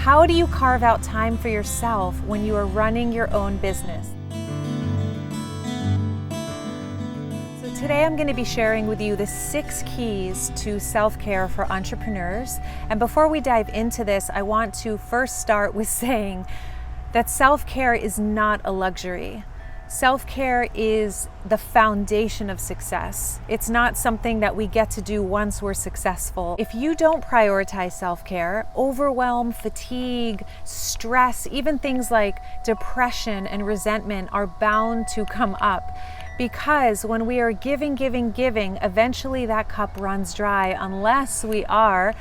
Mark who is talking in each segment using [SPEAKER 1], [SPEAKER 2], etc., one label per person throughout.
[SPEAKER 1] How do you carve out time for yourself when you are running your own business? So today I'm going to be sharing with you the 6 keys to self-care for entrepreneurs. And before we dive into this, I want to first start with saying that self-care is not a luxury. Self-care is the foundation of success. It's not something that we get to do once we're successful. If you don't prioritize self-care, overwhelm, fatigue, stress, even things like depression and resentment are bound to come up. Because when we are giving, eventually that cup runs dry unless we are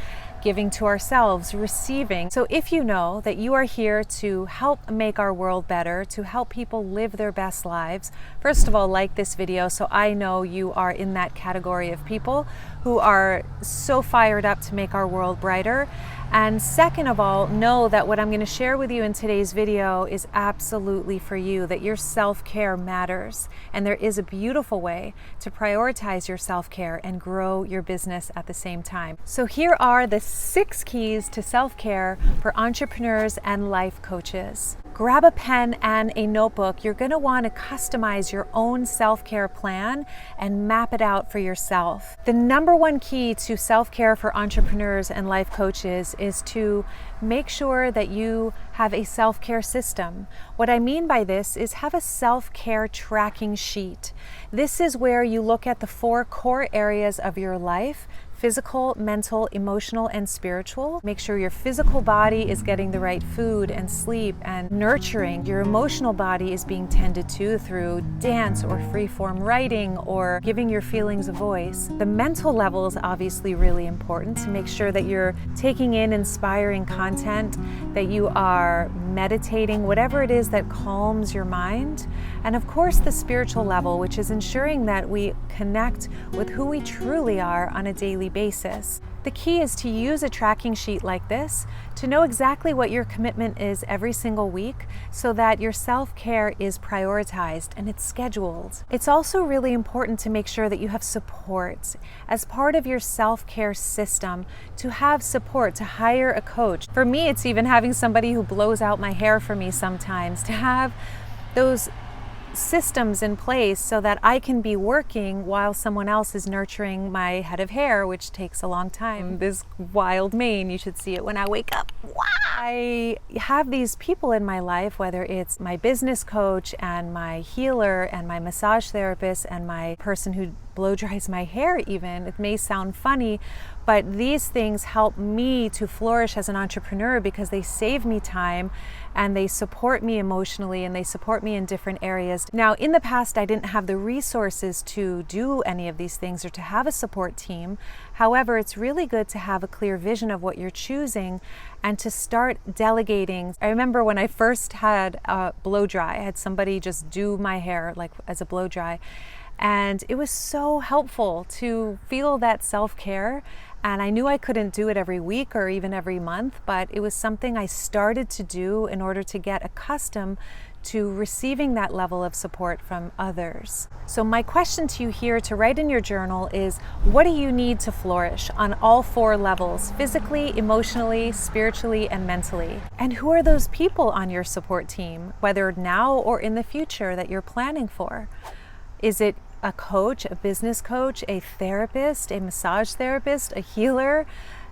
[SPEAKER 1] giving to ourselves, receiving. So if you know that you are here to help make our world better, to help people live their best lives, first of all, like this video so I know you are in that category of people who are so fired up to make our world brighter. And second of all, know that what I'm going to share with you in today's video is absolutely for you, that your self-care matters. And there is a beautiful way to prioritize your self-care and grow your business at the same time. So here are the 6 keys to self-care for entrepreneurs and life coaches. Grab a pen and a notebook. You're going to want to customize your own self-care plan and map it out for yourself. The number one key to self-care for entrepreneurs and life coaches is to make sure that you have a self-care system. What I mean by this is have a self-care tracking sheet. This is where you look at the 4 core areas of your life: physical, mental, emotional, and spiritual. Make sure your physical body is getting the right food and sleep and nurturing. Your emotional body is being tended to through dance or free-form writing or giving your feelings a voice. The mental level is obviously really important to make sure that you're taking in inspiring content, that you are meditating, whatever it is that calms your mind. And of course, the spiritual level, which is ensuring that we connect with who we truly are on a daily basis. The key is to use a tracking sheet like this to know exactly what your commitment is every single week so that your self-care is prioritized and it's scheduled. It's also really important to make sure that you have support as part of your self-care system, to have support, to hire a coach. For me, it's even having somebody who blows out my hair for me sometimes, to have those systems in place so that I can be working while someone else is nurturing my head of hair, which takes a long time. This wild mane, you should see it when I wake up. Wow. I have these people in my life, whether it's my business coach and my healer and my massage therapist and my person who blow dries my hair even. It may sound funny, but these things help me to flourish as an entrepreneur because they save me time and they support me emotionally and they support me in different areas. Now, in the past, I didn't have the resources to do any of these things or to have a support team. However, it's really good to have a clear vision of what you're choosing and to start delegating. I remember when I first had a blow dry, I had somebody just do my hair like as a blow dry. And it was so helpful to feel that self-care. And I knew I couldn't do it every week or even every month, but it was something I started to do in order to get accustomed to receiving that level of support from others. So my question to you here to write in your journal is, what do you need to flourish on all 4 levels: physically, emotionally, spiritually, and mentally? And who are those people on your support team, whether now or in the future, that you're planning for? Is it a coach, a business coach, a therapist, a massage therapist, a healer?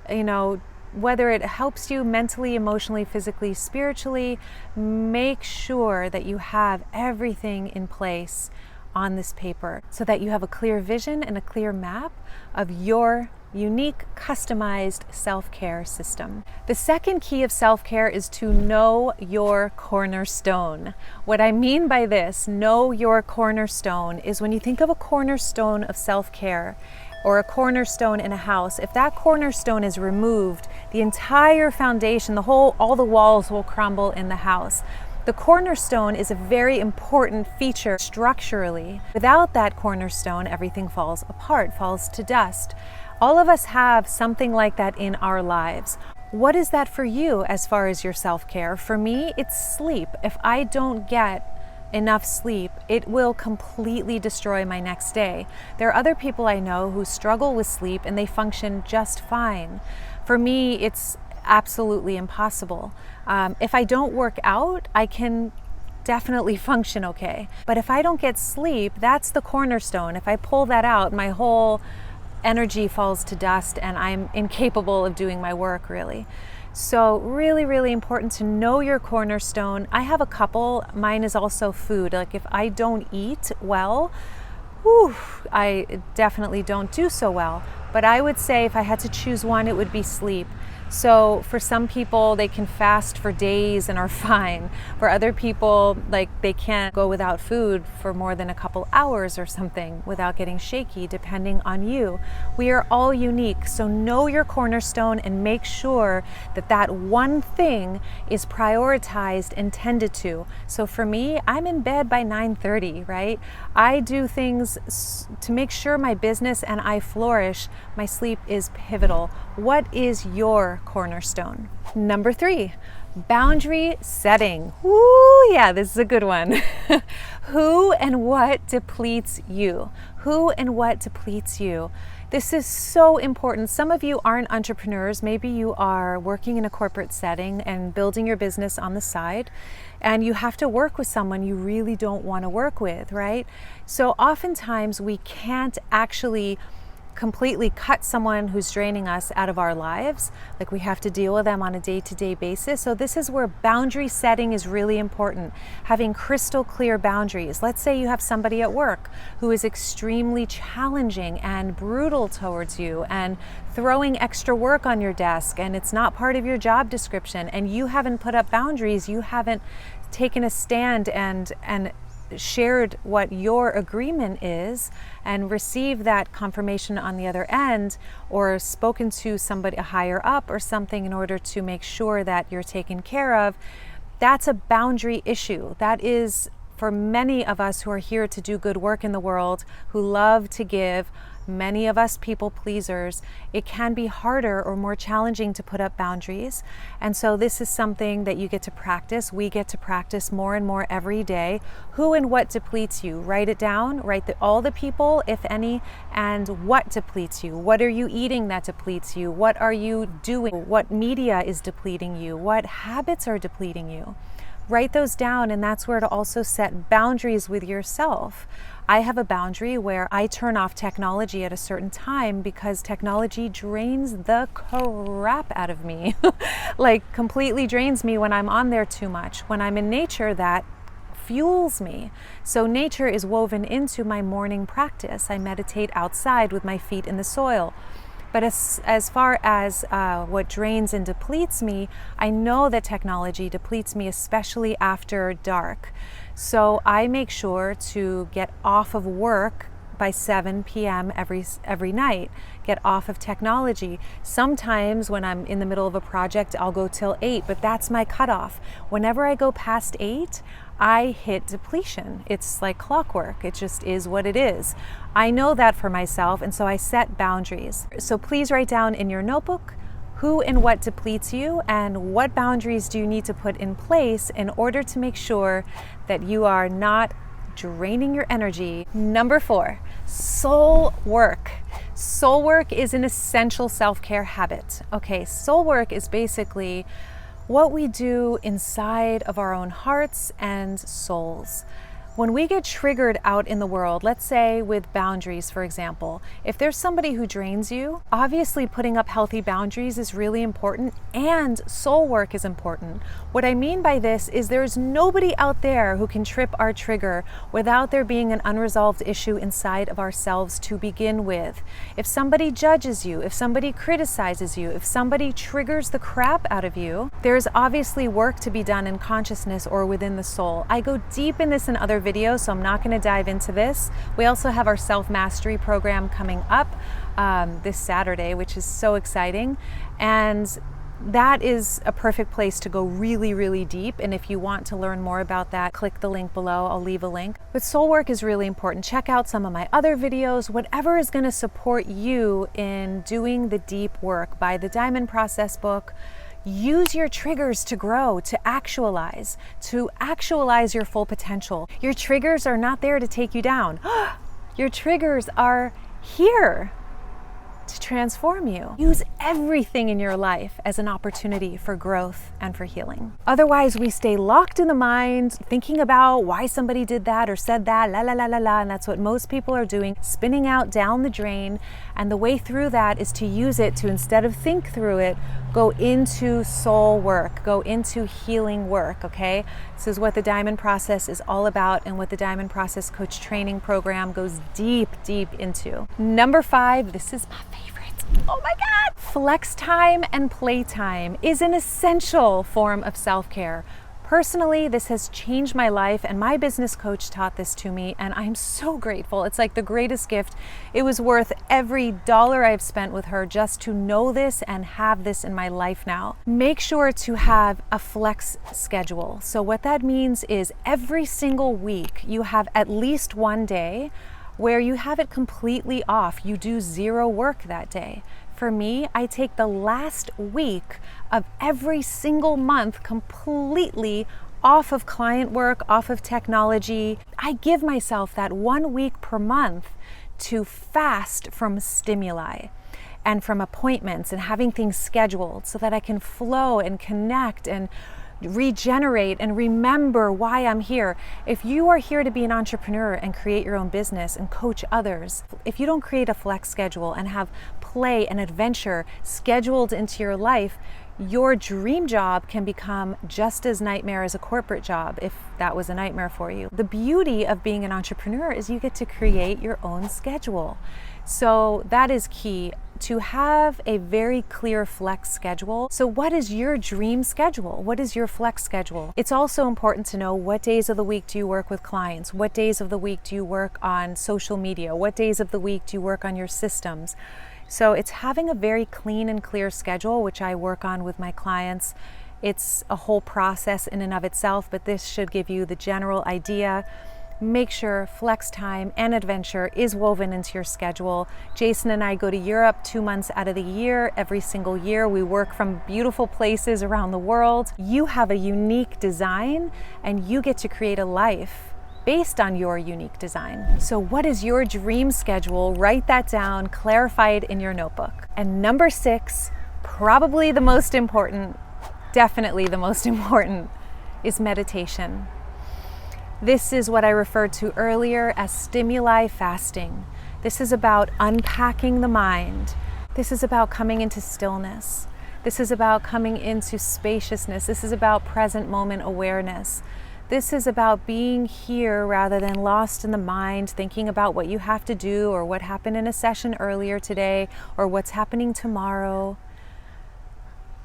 [SPEAKER 1] You know, whether it helps you mentally, emotionally, physically, spiritually, make sure that you have everything in place on this paper so that you have a clear vision and a clear map of your unique, customized self-care system. The second key of self-care is to know your cornerstone. What I mean by this, know your cornerstone, is when you think of a cornerstone of self-care or a cornerstone in a house, if that cornerstone is removed, the entire foundation, all the walls will crumble in the house. The cornerstone is a very important feature structurally. Without that cornerstone, everything falls apart, falls to dust. All of us have something like that in our lives. What is that for you as far as your self-care? For me, it's sleep. If I don't get enough sleep, it will completely destroy my next day. There are other people I know who struggle with sleep and they function just fine. For me, it's absolutely impossible. If I don't work out, I can definitely function okay. But if I don't get sleep, that's the cornerstone. If I pull that out, my whole energy falls to dust and I'm incapable of doing my work really. So really, really important to know your cornerstone. I have a couple. Mine is also food. Like if I don't eat well, I definitely don't do so well. But I would say if I had to choose one, it would be sleep. So for some people, they can fast for days and are fine. For other people, like they can't go without food for more than a couple hours or something without getting shaky, depending on you. We are all unique, so know your cornerstone and make sure that that one thing is prioritized and tended to. So for me, I'm in bed by 9:30, right? I do things to make sure my business and I flourish. My sleep is pivotal. What is your cornerstone? Number 3, boundary setting. Woo, yeah, this is a good one. Who and what depletes you? Who and what depletes you? This is so important. Some of you aren't entrepreneurs. Maybe you are working in a corporate setting and building your business on the side, and you have to work with someone you really don't want to work with, right? So oftentimes we can't actually completely cut someone who's draining us out of our lives. Like we have to deal with them on a day-to-day basis. So this is where boundary setting is really important. Having crystal clear boundaries. Let's say you have somebody at work who is extremely challenging and brutal towards you and throwing extra work on your desk, and it's not part of your job description, and you haven't put up boundaries, you haven't taken a stand and shared what your agreement is and received that confirmation on the other end, or spoken to somebody higher up or something in order to make sure that you're taken care of, that's a boundary issue. That is, for many of us who are here to do good work in the world, who love to give, many of us people pleasers, it can be harder or more challenging to put up boundaries. And so this is something that you get to practice. We get to practice more and more every day. Who and what depletes you? Write it down, write all the people, if any, and what depletes you. What are you eating that depletes you? What are you doing? What media is depleting you? What habits are depleting you? Write those down, and that's where to also set boundaries with yourself. I have a boundary where I turn off technology at a certain time because technology drains the crap out of me. Like completely drains me when I'm on there too much. When I'm in nature, that fuels me. So nature is woven into my morning practice. I meditate outside with my feet in the soil. But as far as what drains and depletes me, I know that technology depletes me, especially after dark. So I make sure to get off of work by 7 p.m. every night, get off of technology. Sometimes when I'm in the middle of a project, I'll go till 8, but that's my cutoff. Whenever I go past 8, I hit depletion. It's like clockwork. It just is what it is. I know that for myself, and so I set boundaries. So please write down in your notebook who and what depletes you, and what boundaries do you need to put in place in order to make sure that you are not draining your energy. Number 4, soul work. Soul work is an essential self-care habit. Okay, soul work is basically what we do inside of our own hearts and souls. When we get triggered out in the world, let's say with boundaries, for example, if there's somebody who drains you, obviously putting up healthy boundaries is really important, and soul work is important. What I mean by this is there's nobody out there who can trip our trigger without there being an unresolved issue inside of ourselves to begin with. If somebody judges you, if somebody criticizes you, if somebody triggers the crap out of you, there's obviously work to be done in consciousness or within the soul. I go deep in this in other videos, so I'm not going to dive into this. We also have our self-mastery program coming up this Saturday, which is so exciting, and that is a perfect place to go really, really deep. And if you want to learn more about that, click the link below. I'll leave a link. But soul work is really important. Check out some of my other videos, whatever is going to support you in doing the deep work. Buy the Diamond Process book. Use your triggers to grow, to actualize your full potential. Your triggers are not there to take you down. Your triggers are here to transform you. Use everything in your life as an opportunity for growth and for healing. Otherwise, we stay locked in the mind, thinking about why somebody did that or said that, la la la la la, and that's what most people are doing, spinning out down the drain. And the way through that is to use it to, instead of think through it, go into soul work, go into healing work, okay? This is what the Diamond Process is all about and what the Diamond Process Coach Training Program goes deep, deep into. Number 5, this is my favorite. Oh my God! Flex time and playtime is an essential form of self-care. Personally, this has changed my life, and my business coach taught this to me, and I'm so grateful. It's like the greatest gift. It was worth every dollar I've spent with her just to know this and have this in my life now. Make sure to have a flex schedule. So what that means is every single week you have at least one day where you have it completely off. You do zero work that day. For me, I take the last week of every single month completely off of client work, off of technology. I give myself that 1 week per month to fast from stimuli and from appointments and having things scheduled so that I can flow and connect and regenerate and remember why I'm here. If you are here to be an entrepreneur and create your own business and coach others, if you don't create a flex schedule and have play and adventure scheduled into your life, your dream job can become just as nightmare as a corporate job, if that was a nightmare for you. The beauty of being an entrepreneur is you get to create your own schedule. So that is key, to have a very clear flex schedule. So what is your dream schedule? What is your flex schedule? It's also important to know what days of the week do you work with clients? What days of the week do you work on social media? What days of the week do you work on your systems? So it's having a very clean and clear schedule, which I work on with my clients. It's a whole process in and of itself, but this should give you the general idea. Make sure flex time and adventure is woven into your schedule. Jason and I go to Europe 2 months out of the year. Every single year we work from beautiful places around the world. You have a unique design and you get to create a life based on your unique design. So what is your dream schedule? Write that down, clarify it in your notebook. And number 6, probably the most important, definitely the most important, is meditation. This is what I referred to earlier as stimuli fasting. This is about unpacking the mind. This is about coming into stillness. This is about coming into spaciousness. This is about present moment awareness. This is about being here rather than lost in the mind, thinking about what you have to do or what happened in a session earlier today or what's happening tomorrow.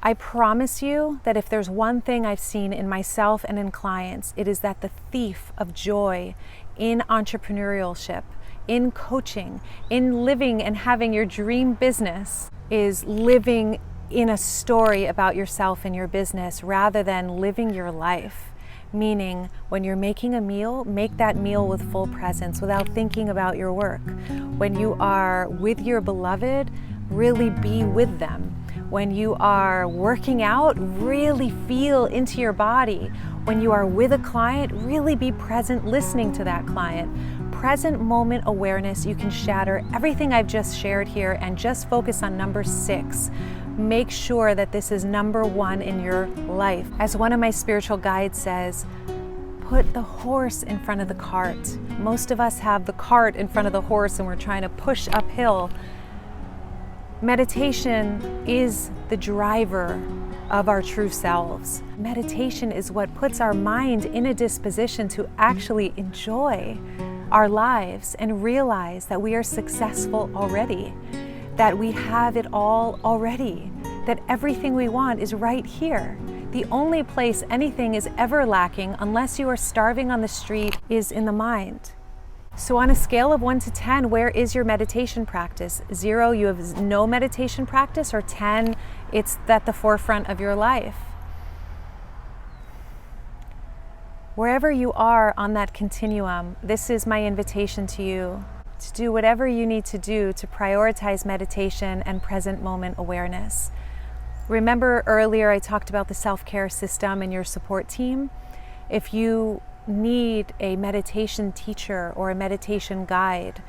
[SPEAKER 1] I promise you that if there's one thing I've seen in myself and in clients, it is that the thief of joy in entrepreneurship, in coaching, in living and having your dream business is living in a story about yourself and your business rather than living your life. Meaning, when you're making a meal, make that meal with full presence without thinking about your work. When you are with your beloved, really be with them. When you are working out, really feel into your body. When you are with a client, really be present listening to that client. Present moment awareness, you can shatter everything I've just shared here and just focus on number 6. Make sure that this is number 1 in your life. As one of my spiritual guides says, put the horse in front of the cart. Most of us have the cart in front of the horse and we're trying to push uphill. Meditation is the driver of our true selves. Meditation is what puts our mind in a disposition to actually enjoy our lives and realize that we are successful already, that we have it all already, that everything we want is right here. The only place anything is ever lacking, unless you are starving on the street, is in the mind. So on a scale of 1 to 10, where is your meditation practice? 0, you have no meditation practice, or 10, it's at the forefront of your life. Wherever you are on that continuum, this is my invitation to you to do whatever you need to do to prioritize meditation and present moment awareness. Remember earlier I talked about the SelfCare System and your support team? If you need a meditation teacher or a meditation guide,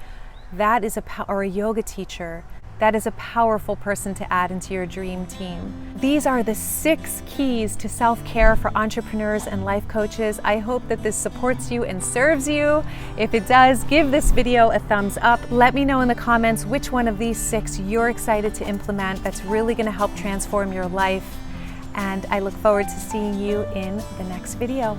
[SPEAKER 1] that is or a yoga teacher, that is a powerful person to add into your dream team. These are the 6 keys to self-care for entrepreneurs and life coaches. I hope that this supports you and serves you. If it does, give this video a thumbs up. Let me know in the comments which one of these 6 you're excited to implement that's really going to help transform your life. And I look forward to seeing you in the next video.